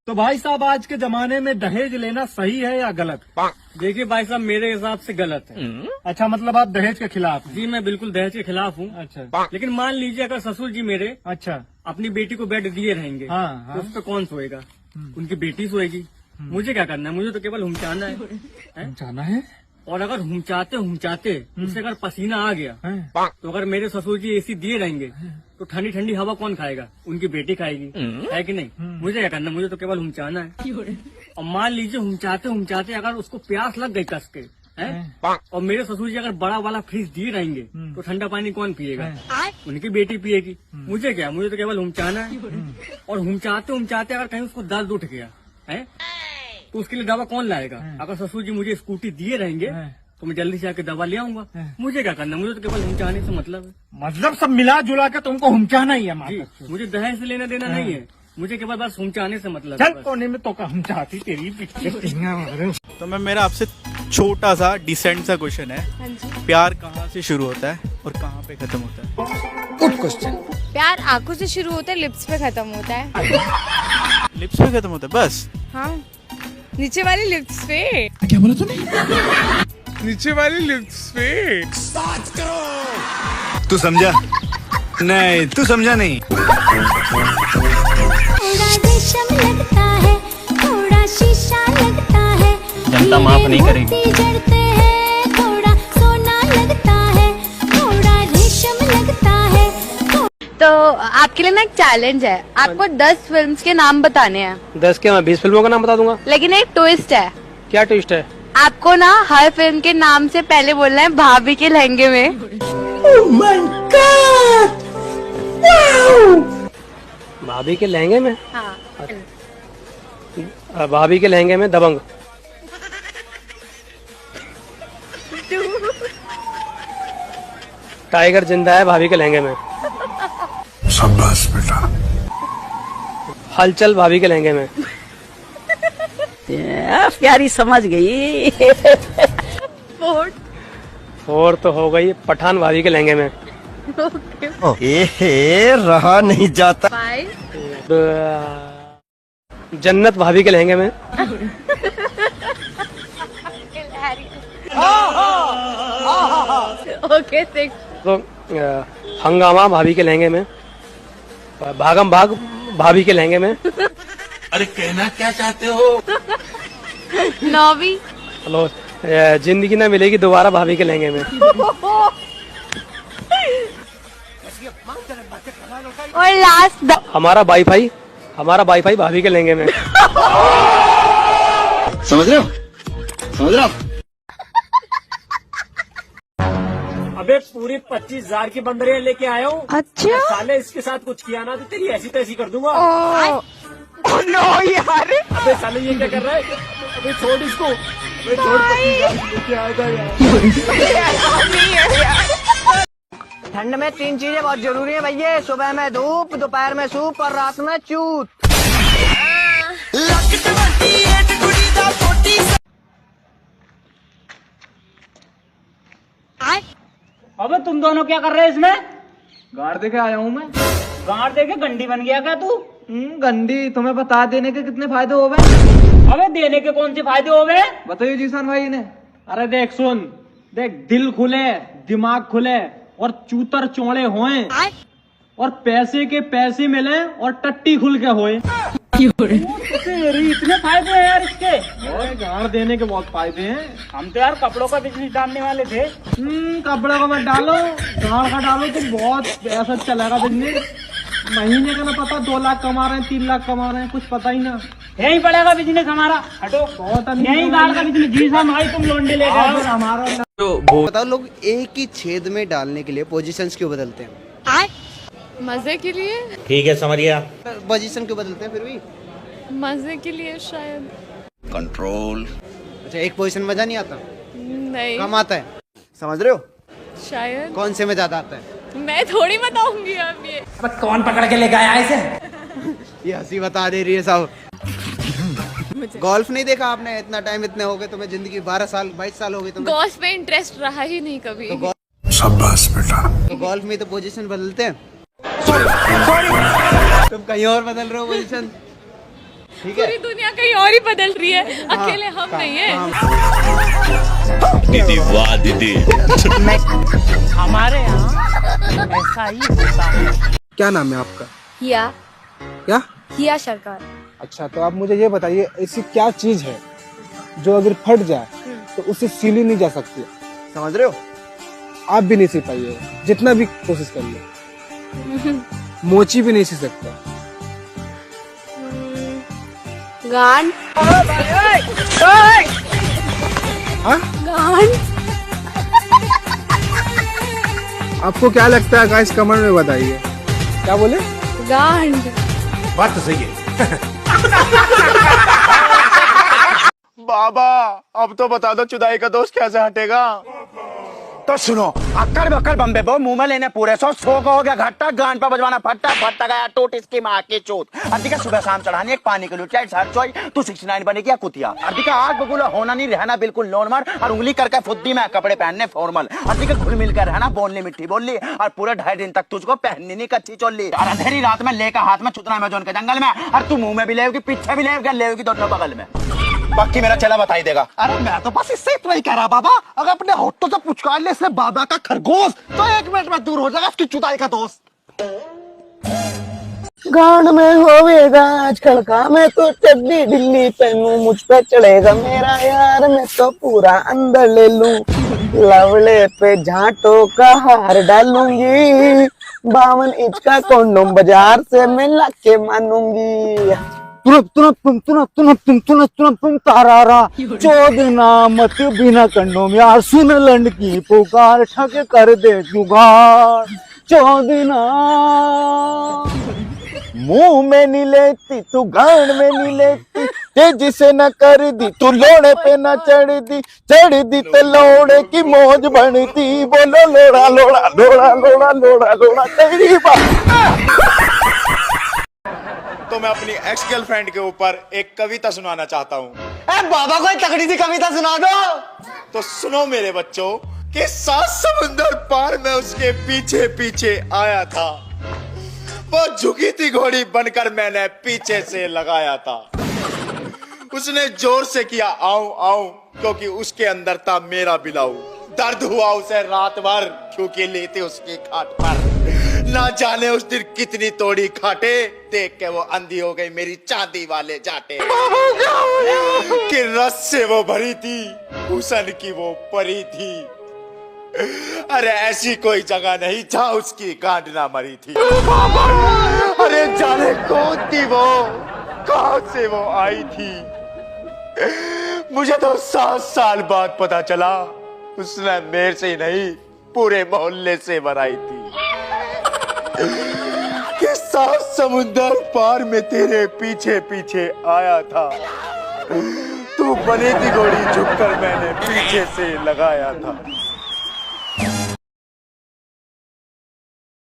तो भाई साहब आज के जमाने में दहेज लेना सही है या गलत? देखिए भाई साहब, मेरे हिसाब से गलत है। अच्छा, मतलब आप दहेज के खिलाफ हैं? जी मैं बिल्कुल दहेज के खिलाफ हूँ। अच्छा। लेकिन मान लीजिए अगर ससुर जी मेरे अच्छा। अपनी बेटी को बेड दिए रहेंगे, हाँ। तो उस पर कौन सोएगा? उनकी बेटी सोएगी। मुझे क्या करना है? मुझे तो केवल हुमचाना है। जाना है। और अगर हुमचाते उससे अगर पसीना आ गया, तो अगर मेरे ससुर जी एसी दिए रहेंगे तो ठंडी ठंडी हवा कौन खाएगा? उनकी बेटी खाएगी, है कि नहीं? मुझे क्या करना? मुझे तो केवल हुमचाना है। और मान लीजिए हुमचाते अगर उसको प्यास लग गई कस के, और मेरे ससुर जी अगर बड़ा वाला फ्रिज दिए रहेंगे तो ठंडा पानी कौन पिएगा? उनकी बेटी पिएगी। मुझे क्या? मुझे तो केवल हुमचाना है। और हुमचाते अगर कहीं उसको दर्द उठ गया है तो उसके लिए दवा कौन लाएगा? अगर ससुर जी मुझे स्कूटी दिए रहेंगे तो मैं जल्दी से आके दवा ले आऊंगा। मुझे क्या करना? मुझे तो केवल हुमचाने से मतलब है। मतलब सब मिला जुला के तुमको हुमचाना ही है? जी, मुझे दहेज से लेना देना नहीं है। मुझे केवल बस हुमचाने से मतलब चल है। कोने में तो हुमचाती तेरी पिक्चर। तो मैं मेरा आपसे छोटा सा डिसेंट सा क्वेश्चन है। हाँ जी। प्यार कहाँ से शुरू होता है और कहाँ पे खत्म होता है? Good question. प्यार आंखों से शुरू होता है, लिप्स पे खत्म होता है। लिप्स पे खत्म होता है बस? हाँ, नीचे वाली लिप्स पे। क्या बोला तूने? नीचे वाली लिप्स पे। तू समझा नहीं? तू समझा नहीं? थोड़ा रेशम लगता है, थोड़ा शीशा लगता है, जनता माफ नहीं करेगी। मोती जड़ते हैं, थोड़ा सोना लगता है, थोड़ा रेशम लगता है। तो आपके लिए ना एक चैलेंज है, आपको 10 फिल्म्स के नाम बताने हैं। 10 के मैं 20 फिल्मों का नाम बता दूंगा। लेकिन एक ट्विस्ट है। क्या ट्विस्ट है? आपको ना हर फिल्म के नाम से पहले बोलना है भाभी के लहंगे में। भाभी के लहंगे में? हाँ। भाभी के लहंगे में दबंग। टाइगर जिंदा है भाभी के लहंगे में। शाबाश बेटा। हलचल भाभी के लहंगे में। प्यारी समझ गई। और तो हो गई पठान भाभी के लहंगे में। रहा नहीं जाता। जन्नत भाभी के लहंगे में। ओके, 6। तो हंगामा भाभी के लहंगे में। भागम भाग भाभी के लहंगे में। अरे कहना क्या चाहते हो? 9वीं। हेलो, जिंदगी ना मिलेगी दोबारा भाभी के लहंगे में। और लास्ट हमारा वाईफाई भाभी के लहंगे में। समझ रहे हो? समझ रहे हो? अबे पूरी 25,000 की बंदरियां लेके आया हूँ। अच्छा। साले इसके साथ कुछ किया ना तो तेरी ऐसी तैसी कर दूंगा। नो यार, अबे साले ये क्या कर रहा है? अबे छोड़ इसको। अबे छोड़, 25,000 लेके आएगा यार। ठंड में 3 चीजें बहुत जरूरी है भैया। सुबह में धूप, दोपहर में सूप और रात में चूत। अबे तुम दोनों क्या कर रहे हैं इसमें? गाड़ दे के आया हूँ मैं। गाड़ दे के गंडी बन गया क्या तू? गंदी तुम्हें बता देने के कितने फायदे हो गए? अबे देने के कौन से फायदे हो गए? बताइए जीसान भाई ने। अरे देख सुन, देख दिल खुले, दिमाग खुले और चूतर चौड़े होए और पैसे के पैसे मिले और टट्टी खुल के होए। इतने फायदे हैं यार इसके। गाड़ देने के बहुत फायदे हैं। हम तो यार कपड़ों का बिजनेस डालने वाले थे। कपड़े को मत डालो, गाड़ का डालो तो बहुत ऐसा चलेगा बिजनेस। महीने का ना पता 2 लाख कमा रहे हैं, 3 लाख कमा रहे हैं, कुछ पता ही ना। यही पड़ेगा बिजनेस हमारा। हटो, बहुत यही गाड़ का बिजनेस। जी साहब भाई तुम लोंडे ले गए। हमारा बताओ, लोग एक ही छेद में डालने के लिए पोजीशंस क्यों बदलते हैं? मजे के लिए। ठीक है समझ गया। पोजीशन क्यों बदलते हैं फिर भी? मजे के लिए शायद। कंट्रोल। अच्छा, एक पोजीशन मजा नहीं आता? नहीं, कम आता है? समझ रहे हो? शायद। कौन से में ज्यादा आता है? मैं थोड़ी बताऊंगी अब ये। कौन पकड़ के लेके आया इसे? ये हंसी बता दे रही है साहब। गोल्फ नहीं देखा आपने? इतना टाइम इतने हो गए तुम्हें, जिंदगी 12 साल 22 साल हो गए तुम्हें। गोल्फ में इंटरेस्ट रहा ही नहीं कभी। शाबाश बेटा। तो गोल्फ में तो पोजीशन बदलते हैं। तुम कहीं और बदल रहे हो पोजीशन। ठीक है। पूरी दुनिया कहीं और ही बदल रही है, अकेले हम नहीं है। दीदी वाह दीदी। हमारे यहाँ ऐसा ही होता है। क्या नाम है आपका? हिया क्या? हिया सरकार। अच्छा, तो आप मुझे ये बताइए ऐसी क्या चीज है जो अगर फट जाए तो उससे सिली नहीं जा सकती? समझ रहे हो? आप भी नहीं सी पाइएगा जितना भी कोशिश कर लो। मोची भी नहीं सी सकता। गांड। हाँ? गांड। आपको क्या लगता है गाइस, कमेंट में बताइए। क्या बोले? गांड। बात तो सही है। बाबा अब तो बता दो चुदाई का दोस्त कैसे हटेगा? तो सुनो, अक्कड़ बक्कड़ बम्बे बो मुंह में लेने पूरे 100 का हो गया घट्टा, गान पर बजवाना फट्टा, फट्टा गया टोट इसकी माँ की चोट। अर्दिका सुबह शाम चढ़ानी एक पानी के लिए सर चोई, तू 69 बनेगी या कुतिया। अर्दिका आग बगुला होना नहीं रहना बिल्कुल नॉर्मल, और उंगली करके फुद्दी में कपड़े पहनने फॉर्मल। अर्दिका घुल मिल कर रहना, बोलनी मिट्टी बोली, और पूरे 2.5 दिन तक तुझको पहननी नहीं कच्ची चोली। और अंधेरी रात में लेकर हाथ में छुतना में जोन के जंगल में, और तू मुंह में भी लेगी पीछे भी लेगी दोनों बगल में। बाकी मेरा चला बताई देगा। अरे मैं तो बस इससे इतना ही कह रहा बाबा, अगर अपने होठों से पुचकार ले इसने बाबा का खरगोश तो 1 मिनट में दूर हो जाएगा इसकी चुदाई का दोस्त। गांड में होवेगा आजकल का, मैं तो चड्डी ढिल्ली पहनूं, मुझ पे चढ़ेगा मेरा यार, मैं तो पूरा अंदर ले लूं। लवड़े पे झांटों का हार डालूंगी, 52 इंच का कॉन्डोम बाजार से मैं ला के मानूंगी। तुम तारारा चोदना मत बिना कंडोम यार, सुन लंड की पुकार, ठग कर दे जुगाड़। चोदना मुंह में नहीं लेती तू, गांड में नहीं लेती, तेजी से न कर दी तू, लोड़े पे न चढ़ दी तो लोड़े की मौज बनती। बोलो लोड़ा लोड़ा लोड़ा लोड़ा लोड़ा लोड़ा तेरी बात। तो मैं अपनी एक्स गर्लफ्रेंड के ऊपर एक कविता सुनाना चाहता हूँ। बाबा कोई तगड़ी सी कविता सुना दो। तो सुनो मेरे बच्चों, कि 7 समुंदर पार में उसके पीछे पीछे आया था, वो झुकी थी घोड़ी बनकर मैंने पीछे से लगाया था। उसने जोर से किया आऊं आऊं, क्योंकि उसके अंदर था मेरा बिलाऊ। दर्द हुआ उसे रात भर, क्योंकि लेते उसकी खाट पर। ना जाने उस दिन कितनी तोड़ी खाटे, देख के वो अंधी हो गई मेरी चांदी वाले जाटे। कि रस से वो भरी थी, हुसन की वो परी थी। अरे ऐसी कोई जगह नहीं जहाँ उसकी गांड ना मरी थी। अरे जाने कौन थी वो, कहां से वो आई थी। मुझे तो 7 साल बाद पता चला, उसने मेरे से नहीं पूरे मोहल्ले से बनाई थी। कि 7 समुंदर पार में तेरे पीछे पीछे आया था, तू बनी थी घोड़ी झुककर मैंने पीछे से लगाया था।